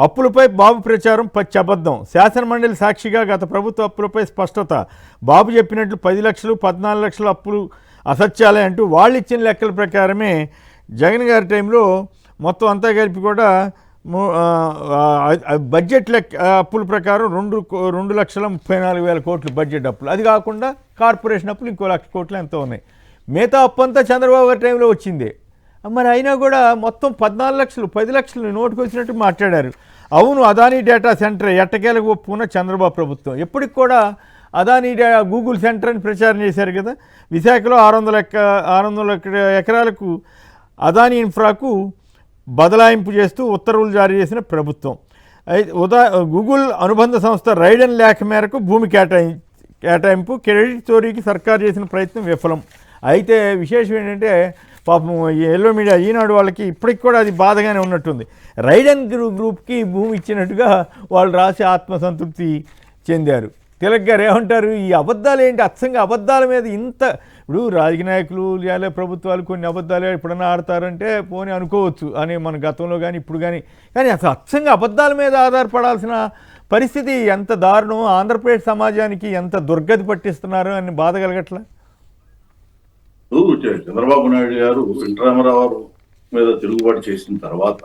అప్పులపై బాబు ప్రచారం పచ్చి అబద్ధం. శాసనమండలి సాక్షిగా గత ప్రభుత్వ అప్పులపై స్పష్టత. బాబు చెప్పినట్లు 10 లక్షలు 14 లక్షల అప్పులు అసత్యాలే అంటూ వాళ్ళు ఇచ్చిన లెక్కల ప్రకారమే జగన్ గారి టైంలో మొత్తం అంతా కలిపి కూడా బడ్జెట్ లెక్క అప్పుల ప్రకారం 2,34,000 కోట్లు బడ్జెట్ అప్పులు. అది కాకుండా కార్పొరేషన్ అప్పులు ఇంకో 1,00,000 కోట్లు ఎంతో ఉన్నాయి. మిగతా అప్పు అంతా చంద్రబాబు గారి టైంలో వచ్చింది. మరి అయినా కూడా మొత్తం 14 లక్షలు 10 లక్షలు నోటుకు వచ్చినట్టు మాట్లాడారు. అవును, అదానీ డేటా సెంటర్ ఎట్టకేలకు ఒప్పుకున్న చంద్రబాబు ప్రభుత్వం. ఎప్పటికి కూడా అదానీ గూగుల్ సెంటర్ అని ప్రచారం చేశారు కదా. విశాఖలో 600 ఎకరాలకు అదానీ ఇన్ఫ్రాకు బదలాయింపు చేస్తూ ఉత్తర్వులు జారీ చేసిన ప్రభుత్వం. గూగుల్ అనుబంధ సంస్థ రైడన్ లేఖ మేరకు భూమి కేటాయింపు క్రెడిట్ చోరీకి సర్కారు చేసిన ప్రయత్నం విఫలం. అయితే విశేషం ఏంటంటే పాపం ఎల్లో మీడియా ఈనాడు వాళ్ళకి ఇప్పటికి కూడా అది బాధగానే ఉన్నట్టుంది. రైడన్ గ్రూప్కి భూమి ఇచ్చినట్టుగా వాళ్ళు రాసి ఆత్మసంతృప్తి చెందారు. తిలక్ గారు ఏమంటారు? ఈ అబద్ధాలు ఏంటి? అచ్చంగా అబద్ధాల మీద ఇంత ఇప్పుడు రాజకీయ నాయకులు లేదా ప్రభుత్వాలు కొన్ని అబద్ధాలు ఎప్పుడన్నా ఆడతారంటే పోనీ అనుకోవచ్చు అని మన గతంలో కానీ ఇప్పుడు కానీ అసలు అచ్చంగా అబద్ధాల మీద ఆధారపడాల్సిన పరిస్థితి ఎంత దారుణం, ఆంధ్రప్రదేశ్ సమాజానికి ఎంత దుర్గతి పట్టిస్తున్నారు అని బాధ కలగట్లా? చంద్రబాబు నాయుడు గారు ఎన్టీ రామారావు మీద తిరుగుబాటు చేసిన తర్వాత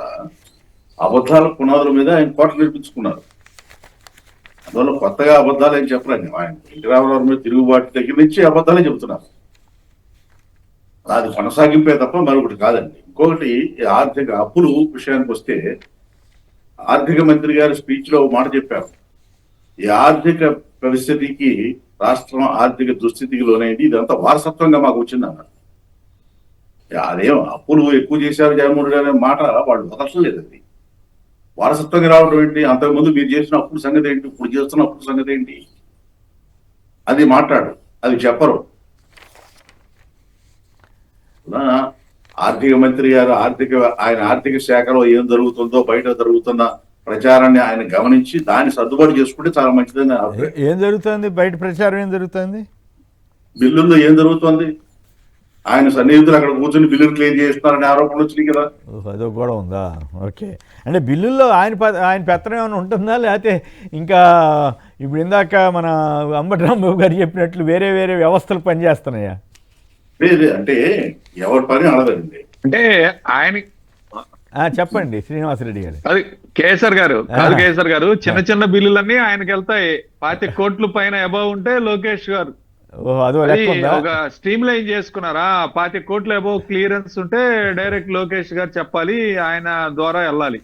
అబద్ధాల పునాదుల మీద ఆయన కోటలు నిర్మించుకున్నారు. అందువల్ల కొత్తగా అబద్ధాలు ఏం చెప్పరండి. ఆయన ఎన్టీ రామారావు మీద తిరుగుబాటు దగ్గర నుంచి అబద్ధాలే చెబుతున్నారు. అది కొనసాగింపే తప్ప మరొకటి కాదండి. ఇంకొకటి ఆర్థిక అప్పులు విషయానికి వస్తే ఆర్థిక మంత్రి గారి స్పీచ్ లో మాట చెప్పారు. ఈ ఆర్థిక పరిస్థితికి రాష్ట్రం ఆర్థిక దుస్థితికి లోనైంది, ఇదంతా వారసత్వంగా మాకు వచ్చిందన్నారు. అదేం అప్పులు ఎక్కువ చేశారు జగన్మోహన్ రెడ్డి అనే మాట వాళ్ళు వదలలేదు. అది వారసత్వంగా రావడం ఏంటి? అంతకుముందు మీరు చేసిన అప్పుల సంగతి ఏంటి, ఇప్పుడు చేస్తున్న అప్పుల సంగతి ఏంటి? అది మాట్లాడు, అది చెప్పరు. ఆర్థిక మంత్రి గారు ఆయన ఆర్థిక శాఖలో ఏం జరుగుతుందో బయట జరుగుతున్న ప్రచారాన్ని ఆయన గమనించి దాన్ని సర్దుబాటు చేసుకుంటే చాలా మంచిదని. ఏం జరుగుతుంది బయట? ప్రచారం ఏం జరుగుతుంది? బిల్లుల్లో ఏం జరుగుతుంది? ఆయన సన్నిహితులు అక్కడ కూర్చొని బిల్లులు క్లియర్ చేస్తున్నారనే ఆరోపణలు వచ్చినాయి కదా. అదో కూడా ఉందా? ఓకే. అంటే బిల్లుల్లో ఆయన పెత్తనం ఏమైనా ఉంటుందా, లేకపోతే ఇంకా ఇప్పుడు ఇందాక మన అంబటి రాంబాబు గారు చెప్పినట్లు వేరే వేరే వ్యవస్థలు పనిచేస్తున్నాయా? అంటే ఎవరి పని అడగదండి. అంటే ఆయన చెప్పండి శ్రీనివాసరెడ్డి గారు. అది కేసర్ గారు చిన్న చిన్న బిల్లులన్నీ ఆయనకి వెళ్తాయి. 25 కోట్ల పైన అబౌవ్ ఉంటే లోకేష్ గారు ఒక స్ట్రీమ్ లైన్ చేసుకున్నారా. 25 కోట్ల అబౌవ్ క్లియరెన్స్ ఉంటే డైరెక్ట్ లోకేష్ గారు చెప్పాలి, ఆయన ద్వారా వెళ్ళాలి.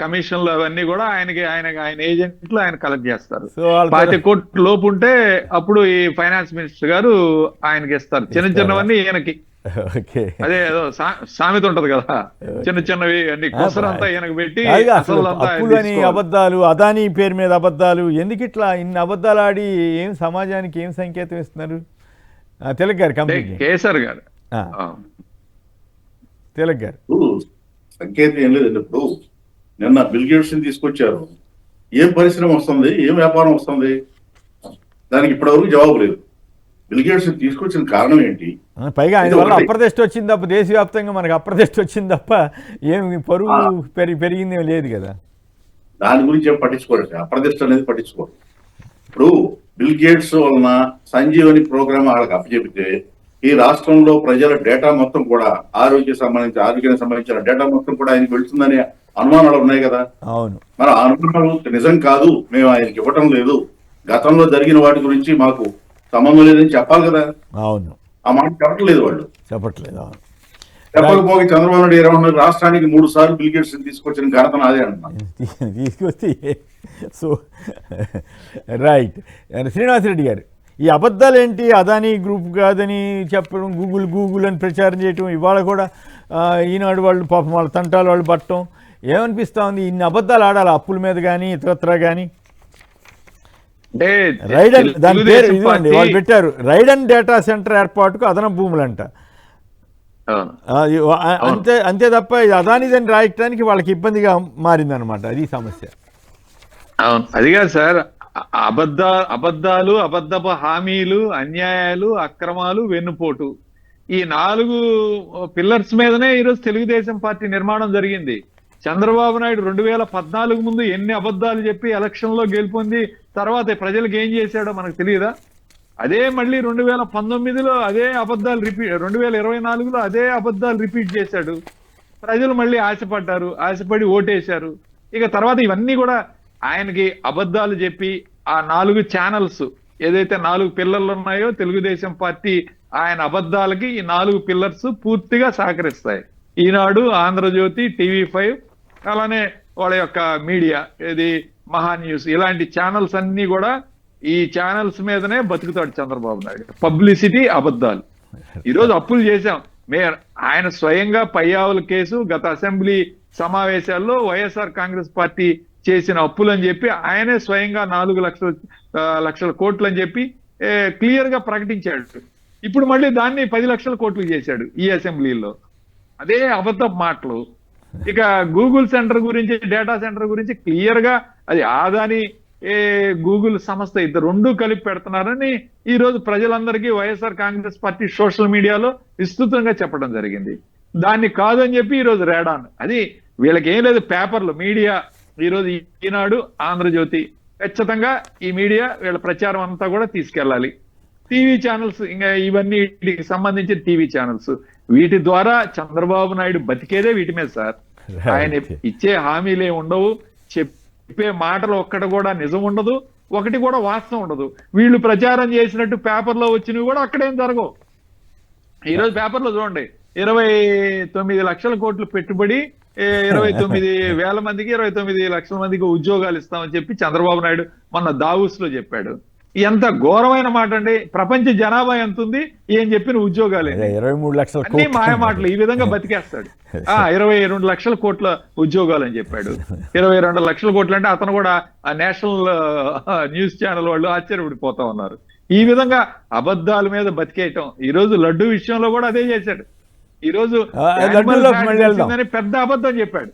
కమిషన్లు అవన్నీ కూడా ఆయన ఏజెంట్లు ఆయన కలెక్ట్ చేస్తారు. 25 కోట్ల లోపు ఉంటే అప్పుడు ఈ ఫైనాన్స్ మినిస్టర్ గారు ఆయనకి ఇస్తారు. చిన్న చిన్నవన్నీ ఈయనకి. అదే ఏదో సామెత ఉంటది కదా, చిన్న చిన్నవి అన్ని కోసరంతా ఈయనకు పెట్టి అబద్ధాలు, అదానీ పేరు మీద అబద్ధాలు. ఎందుకు ఇట్లా ఇన్ని అబద్ధాలు ఆడి ఏం సమాజానికి ఏం సంకేతం ఇస్తున్నారు? తిలక్ గారు కేసర్ గారు తిలక్ గారు సంకేతం ఏం లేదండి. ఇప్పుడు నిన్న బిల్ గేట్స్ ని తీసుకొచ్చారు. ఏం పరిశ్రమ వస్తుంది, ఏం వ్యాపారం వస్తుంది? దానికి ఇప్పటివరకు జవాబు లేదు. బిల్ గేట్స్ తీసుకొచ్చిన కారణం ఏంటి? పైగా ఆయన వల్ల అప్రదిష్ట వచ్చింది తప్ప, దేశవ్యాప్తంగా మనకు అప్రదిష్ట వచ్చింది తప్ప ఏమి పరువు పెరిగిందేం లేదు కదా. దాని గురించి ఏం పట్టించుకోరు. అప్రదిష్ట అనేది పట్టించుకోరు. ఇప్పుడు బిల్ గేట్స్ వలన సంజీవని ప్రోగ్రామ్ వాళ్ళకి అప్పచెబితే ఈ రాష్ట్రంలో ప్రజల డేటా మొత్తం కూడా ఆరోగ్యానికి సంబంధించిన డేటా మొత్తం కూడా ఆయనకి వెళ్తుందనే అనుమానాలు ఉన్నాయి కదా. అవును. మరి ఆ అనుమానాలు నిజం కాదు, మేము ఆయనకి ఇవ్వటం లేదు, గతంలో జరిగిన వాటి గురించి మాకు సంబంధం లేదని చెప్పాలి కదా. అవును. ఆ మాట చెప్పట్లేదు, వాళ్ళు చెప్పట్లేదు. చెప్పకపోతే చంద్రబాబు నాయుడు ఏమన్నారు? రాష్ట్రానికి 3 సార్లు బిల్ గేట్స్ తీసుకొచ్చిన ఘనత నాదే అంటున్నారు. తీసుకొచ్చి సో రైట్. శ్రీనివాసరెడ్డి గారు, ఈ అబద్ధాలు ఏంటి? అదానీ గ్రూప్ కాదని చెప్పడం, గూగుల్ అని ప్రచారం చేయటం, ఇవాళ కూడా ఈనాడు వాళ్ళు పాపం వాళ్ళ తంటాలు వాళ్ళు పట్టడం, ఏమనిపిస్తూ ఉంది? ఇన్ని అబద్ధాలు ఆడాలి అప్పుల మీద కానీ ఇతరత్రా కానీ? రైడన్, దాని పేరు ఇదిగోండి వాళ్ళు పెట్టారు, రైడన్ డేటా సెంటర్ ఏర్పాటుకు అదనపు భూములంట. అంతే తప్ప ఇది అదానిదని రాయటానికి వాళ్ళకి ఇబ్బందిగా మారిందనమాట. అది సమస్య. అవును, అది కాదు సార్. అబద్ధాలు, అబద్ధపు హామీలు, అన్యాయాలు, అక్రమాలు, వెన్నుపోటు, ఈ 4 పిల్లర్స్ మీదనే ఈరోజు తెలుగుదేశం పార్టీ నిర్మాణం జరిగింది. చంద్రబాబు నాయుడు 2014 ముందు ఎన్ని అబద్ధాలు చెప్పి ఎలక్షన్ లో గెలుపొంది తర్వాత ప్రజలకు ఏం చేశాడో మనకు తెలియదా? అదే మళ్ళీ 2019లో అదే అబద్ధాలు రిపీట్, 2024లో అదే అబద్ధాలు రిపీట్ చేశాడు. ప్రజలు మళ్ళీ ఆశపడ్డారు, ఆశపడి ఓటేశారు. ఇక తర్వాత ఇవన్నీ కూడా ఆయనకి అబద్ధాలు చెప్పి ఆ 4 ఛానల్స్ ఏదైతే 4 పిల్లర్లు ఉన్నాయో తెలుగుదేశం పార్టీ ఆయన అబద్ధాలకి ఈ 4 పిల్లర్స్ పూర్తిగా సహకరిస్తాయి. ఈనాడు, ఆంధ్రజ్యోతి, టీవీ5, అలానే వాళ్ళ యొక్క మీడియా ఏది మహా న్యూస్, ఇలాంటి ఛానల్స్ అన్ని కూడా ఈ ఛానల్స్ మీదనే బతుకుతాడు చంద్రబాబు నాయుడు. పబ్లిసిటీ, అబద్ధాలు. ఈరోజు అప్పులు చేశాం ఆయన స్వయంగా పయ్యావుల కేసు గత అసెంబ్లీ సమావేశాల్లో వైఎస్ఆర్ కాంగ్రెస్ పార్టీ చేసిన అప్పులు అని చెప్పి ఆయనే స్వయంగా 4 లక్షల కోట్లు అని చెప్పి క్లియర్ గా ప్రకటించాడు. ఇప్పుడు మళ్ళీ దాన్ని 10 లక్షల కోట్లు చేశాడు ఈ అసెంబ్లీలో. అదే అబద్ధ మాటలు. ఇక గూగుల్ సెంటర్ గురించి, డేటా సెంటర్ గురించి క్లియర్ గా అది ఆదాని గూగుల్ సంస్థ ఇద్దరు 2 కలిపి పెడుతున్నారని ఈ రోజు ప్రజలందరికీ వైఎస్ఆర్ కాంగ్రెస్ పార్టీ సోషల్ మీడియాలో విస్తృతంగా చెప్పడం జరిగింది. దాన్ని కాదని చెప్పి ఈ రోజు రేడాన్. అది వీళ్ళకి ఏం లేదు, పేపర్లు, మీడియా. ఈ రోజు ఈనాడు, ఆంధ్రజ్యోతి ఖచ్చితంగా ఈ మీడియా వీళ్ళ ప్రచారం అంతా కూడా తీసుకెళ్ళాలి. టీవీ ఛానల్స్, ఇంకా ఇవన్నీ వీటికి సంబంధించిన టీవీ ఛానల్స్, వీటి ద్వారా చంద్రబాబు నాయుడు బతికేదే వీటి మీద సార్. ఆయన ఇచ్చే హామీలే ఉండవు, చెప్పే మాటలు ఒక్కటి కూడా నిజం ఉండదు, ఒకటి కూడా వాస్తవం ఉండదు. వీళ్ళు ప్రచారం చేసినట్టు పేపర్లో వచ్చినవి కూడా అక్కడేం జరగవు. ఈరోజు పేపర్లో చూడండి, 29 లక్షల కోట్లు పెట్టుబడి, 29,000 మందికి 29 లక్షల మందికి ఉద్యోగాలు ఇస్తామని చెప్పి చంద్రబాబు నాయుడు మొన్న దావూస్ లో చెప్పాడు. ఎంత ఘోరమైన మాట అండి. ప్రపంచ జనాభా ఎంత ఉంది, ఏం చెప్పిన ఉద్యోగాలు 23 లక్షల అన్ని మాయ మాటలు. ఈ విధంగా బతికేస్తాడు. 22 లక్షల కోట్ల ఉద్యోగాలు అని చెప్పాడు. 22 లక్షల కోట్లు అంటే అతను కూడా ఆ నేషనల్ న్యూస్ ఛానల్ వాళ్ళు ఆశ్చర్యపడిపోతా ఉన్నారు. ఈ విధంగా అబద్ధాల మీద బతికేయటం. ఈ రోజు లడ్డు విషయంలో కూడా అదే చేశాడు. ఈ రోజు పెద్ద అబద్ధం చెప్పాడు.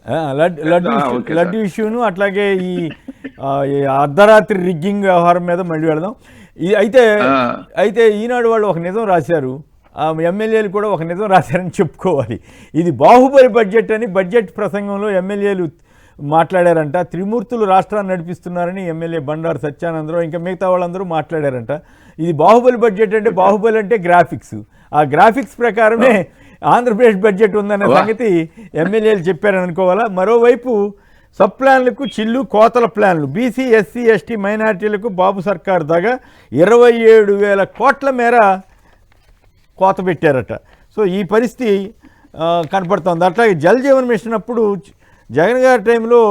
లడ్డు ఇష్యూను, అట్లాగే ఈ అర్ధరాత్రి రిగ్గింగ్ వ్యవహారం మీద మళ్ళీ వెళదాం. అయితే ఈనాడు వాళ్ళు ఒక నిజం రాశారు, ఎమ్మెల్యేలు కూడా ఒక నిజం రాశారని చెప్పుకోవాలి. ఇది బాహుబలి బడ్జెట్ అని బడ్జెట్ ప్రసంగంలో ఎమ్మెల్యేలు మాట్లాడారంట. త్రిమూర్తులు రాష్ట్రాన్ని నడిపిస్తున్నారని ఎమ్మెల్యే బండారు సత్యానందరావు ఇంకా మిగతా వాళ్ళందరూ మాట్లాడారంట. ఇది బాహుబలి బడ్జెట్ అంటే, బాహుబలి అంటే గ్రాఫిక్స్, ఆ గ్రాఫిక్స్ ప్రకారమే ఆంధ్రప్రదేశ్ బడ్జెట్ ఉందనే సంగతి ఎమ్మెల్యేలు చెప్పారని అనుకోవాలా. మరోవైపు సబ్ ప్లాన్లకు చిల్లు, కోతల ప్లాన్లు, బీసీ, ఎస్సీ, ఎస్టీ, మైనారిటీలకు బాబు సర్కార్ దాకా 27,000 కోట్ల మేర కోత పెట్టారట. సో ఈ పరిస్థితి కనపడుతోంది. అట్లాగే జల్ జీవన్ మిషన్ అప్పుడు జగన్ గారి టైంలో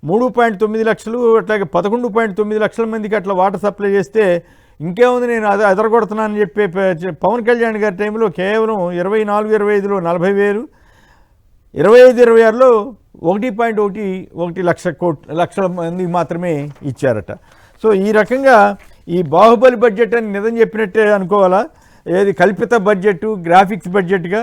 3.9 లక్షలు, అట్లాగే 11.9 లక్షల మందికి అట్లా వాటర్ సప్లై చేస్తే ఇంకేముంది నేను అది ఎదరగొడుతున్నానని చెప్పి పవన్ కళ్యాణ్ గారి టైంలో కేవలం 24-25లో 40,000, 25-26లో 1.1 లక్షల మందికి మాత్రమే ఇచ్చారట. సో ఈ రకంగా ఈ బాహుబలి బడ్జెట్ అని నిజం చెప్పినట్టే అనుకోవాలా, ఏది కల్పిత బడ్జెట్, గ్రాఫిక్స్ బడ్జెట్గా